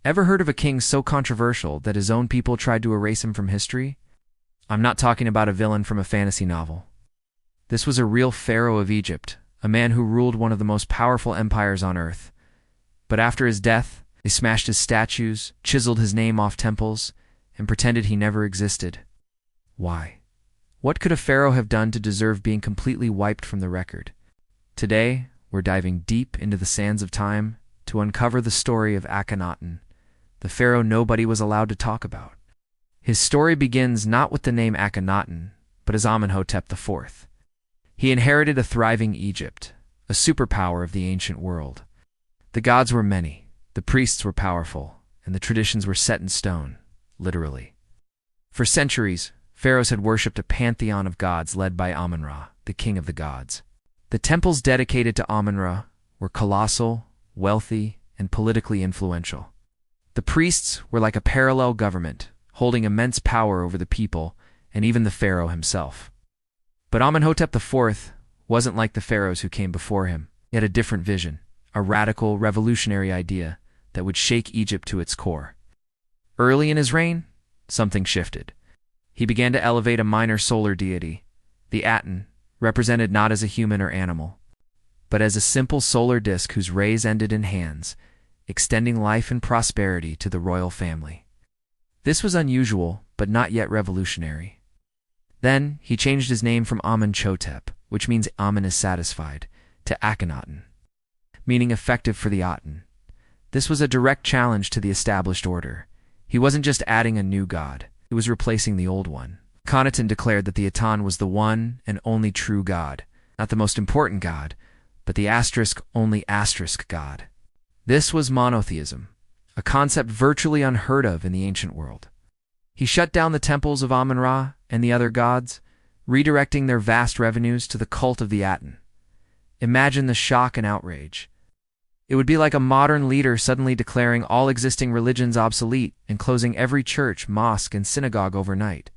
Ever heard of a king so controversial that his own people tried to erase him from history? I'm not talking about a villain from a fantasy novel. This was a real pharaoh of Egypt, a man who ruled one of the most powerful empires on earth. But after his death, they smashed his statues, chiseled his name off temples, and pretended he never existed. Why? What could a pharaoh have done to deserve being completely wiped from the record? Today, we're diving deep into the sands of time to uncover the story of Akhenaten, the pharaoh nobody was allowed to talk about. His story begins not with the name Akhenaten, but as Amenhotep IV. He inherited a thriving Egypt, a superpower of the ancient world. The gods were many, the priests were powerful, and the traditions were set in stone, literally. For centuries, pharaohs had worshipped a pantheon of gods led by Amun-Ra, the king of the gods. The temples dedicated to Amun-Ra were colossal, wealthy, and politically influential. The priests were like a parallel government, holding immense power over the people and even the pharaoh himself. But Amenhotep IV wasn't like the pharaohs who came before him. He had a different vision, a radical, revolutionary idea that would shake Egypt to its core. Early in his reign, something shifted. He began to elevate a minor solar deity, the Aten, represented not as a human or animal, but as a simple solar disk whose rays ended in hands, extending life and prosperity to the royal family. This was unusual, but not yet revolutionary. Then, he changed his name from Amenhotep, which means Amen is satisfied, to Akhenaten, meaning effective for the Aten. This was a direct challenge to the established order. He wasn't just adding a new god, he was replacing the old one. Akhenaten declared that the Aten was the one and only true god, not the most important god, but the only god. This was monotheism, a concept virtually unheard of in the ancient world. He shut down the temples of Amun-Ra and the other gods, redirecting their vast revenues to the cult of the Aten. Imagine the shock and outrage. It would be like a modern leader suddenly declaring all existing religions obsolete and closing every church, mosque, and synagogue overnight.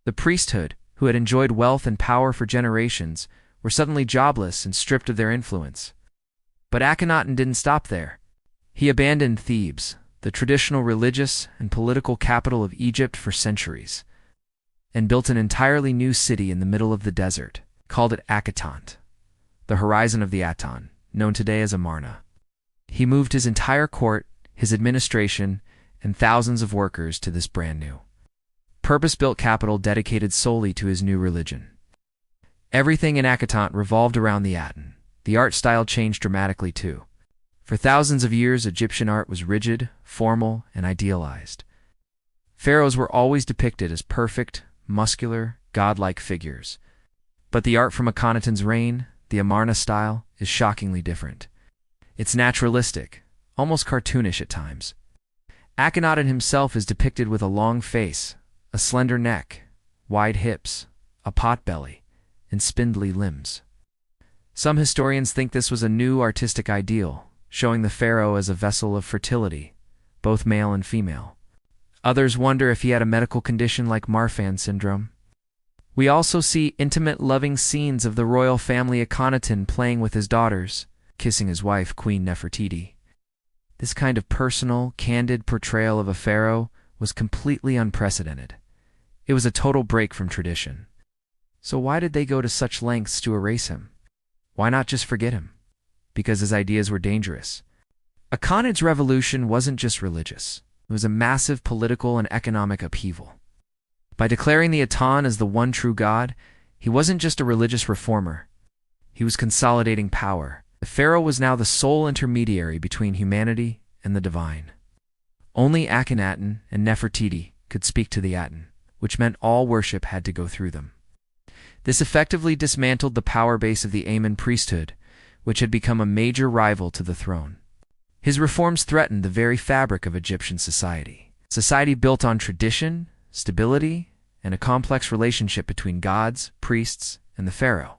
The priesthood, who had enjoyed wealth and power for generations, were suddenly jobless and stripped of their influence. But Akhenaten didn't stop there. He abandoned Thebes, the traditional religious and political capital of Egypt for centuries, and built an entirely new city in the middle of the desert, called it Akhetant, the horizon of the Aten, known today as Amarna. He moved his entire court, his administration, and thousands of workers to this brand new, purpose-built capital dedicated solely to his new religion. Everything in Akhetant revolved around the Aten. The art style changed dramatically too. For thousands of years, Egyptian art was rigid, formal, and idealized. Pharaohs were always depicted as perfect, muscular, godlike figures. But the art from Akhenaten's reign, the Amarna style, is shockingly different. It's naturalistic, almost cartoonish at times. Akhenaten himself is depicted with a long face, a slender neck, wide hips, a potbelly, and spindly limbs. Some historians think this was a new artistic ideal, showing the pharaoh as a vessel of fertility, both male and female. Others wonder if he had a medical condition like Marfan syndrome. We also see intimate, loving scenes of the royal family Akhenaten playing with his daughters, kissing his wife, Queen Nefertiti. This kind of personal, candid portrayal of a pharaoh was completely unprecedented. It was a total break from tradition. So why did they go to such lengths to erase him? Why not just forget him? Because his ideas were dangerous. Akhenaten's revolution wasn't just religious. It was a massive political and economic upheaval. By declaring the Aten as the one true god, he wasn't just a religious reformer. He was consolidating power. The pharaoh was now the sole intermediary between humanity and the divine. Only Akhenaten and Nefertiti could speak to the Aten, which meant all worship had to go through them. This effectively dismantled the power base of the Amen priesthood, which had become a major rival to the throne. His reforms threatened the very fabric of Egyptian society. Society built on tradition, stability, and a complex relationship between gods, priests, and the pharaoh.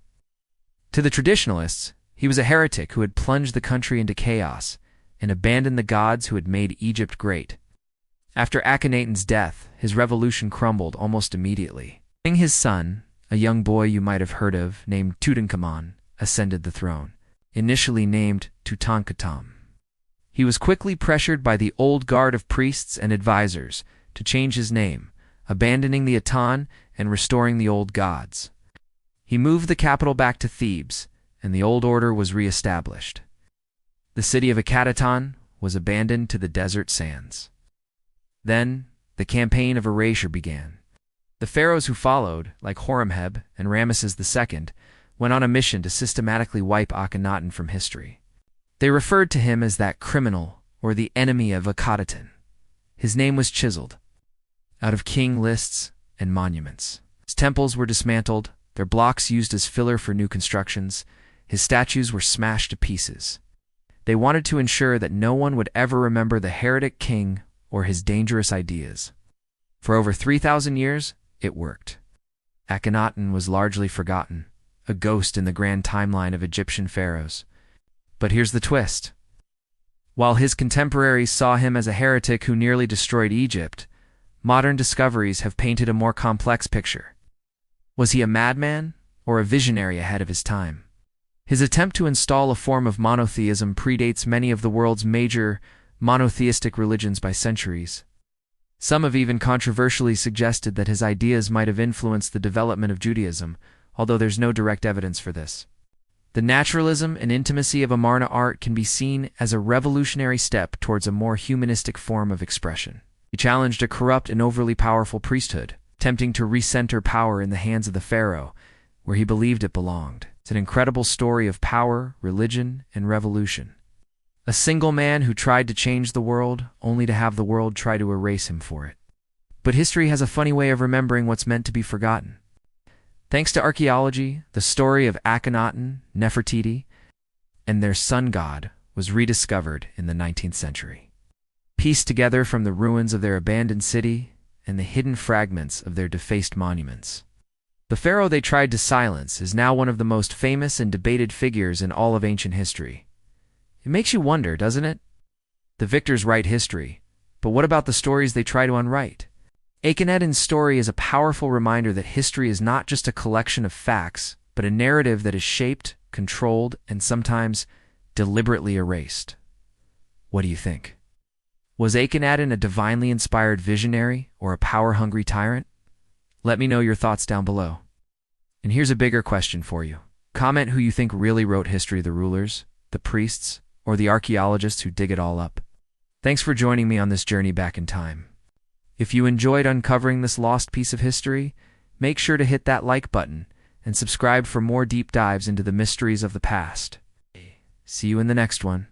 To the traditionalists, he was a heretic who had plunged the country into chaos and abandoned the gods who had made Egypt great. After Akhenaten's death, his revolution crumbled almost immediately. His son, a young boy you might have heard of named Tutankhamun, ascended the throne, initially named Tutankhatam. He was quickly pressured by the old guard of priests and advisors to change his name, abandoning the Aton and restoring the old gods. He moved the capital back to Thebes, and the old order was re-established. The city of Akhenaton was abandoned to the desert sands. Then, the campaign of erasure began. The pharaohs who followed, like Horemheb and Ramesses II, went on a mission to systematically wipe Akhenaton from history. They referred to him as that criminal, or the enemy of Akhenaton. His name was chiseled out of king lists and monuments. His temples were dismantled, their blocks used as filler for new constructions. His statues were smashed to pieces. They wanted to ensure that no one would ever remember the heretic king or his dangerous ideas. For over 3,000 years, it worked. Akhenaton was largely forgotten, a ghost in the grand timeline of Egyptian pharaohs. But here's the twist. While his contemporaries saw him as a heretic who nearly destroyed Egypt, modern discoveries have painted a more complex picture. Was he a madman or a visionary ahead of his time? His attempt to install a form of monotheism predates many of the world's major monotheistic religions by centuries. Some have even controversially suggested that his ideas might have influenced the development of Judaism, although there's no direct evidence for this. The naturalism and intimacy of Amarna art can be seen as a revolutionary step towards a more humanistic form of expression. He challenged a corrupt and overly powerful priesthood, attempting to recenter power in the hands of the pharaoh, where he believed it belonged. It's an incredible story of power, religion, and revolution. A single man who tried to change the world, only to have the world try to erase him for it. But history has a funny way of remembering what's meant to be forgotten. Thanks to archaeology, the story of Akhenaton, Nefertiti, and their sun god was rediscovered in the 19th century. Pieced together from the ruins of their abandoned city and the hidden fragments of their defaced monuments. The pharaoh they tried to silence is now one of the most famous and debated figures in all of ancient history. It makes you wonder, doesn't it? The victors write history, but what about the stories they try to unwrite? Akhenaton's story is a powerful reminder that history is not just a collection of facts, but a narrative that is shaped, controlled, and sometimes deliberately erased. What do you think? Was Akhenaton a divinely inspired visionary or a power-hungry tyrant? Let me know your thoughts down below. And here's a bigger question for you. Comment who you think really wrote history: the rulers, the priests, or the archaeologists who dig it all up. Thanks for joining me on this journey back in time. If you enjoyed uncovering this lost piece of history, make sure to hit that like button and subscribe for more deep dives into the mysteries of the past. See you in the next one.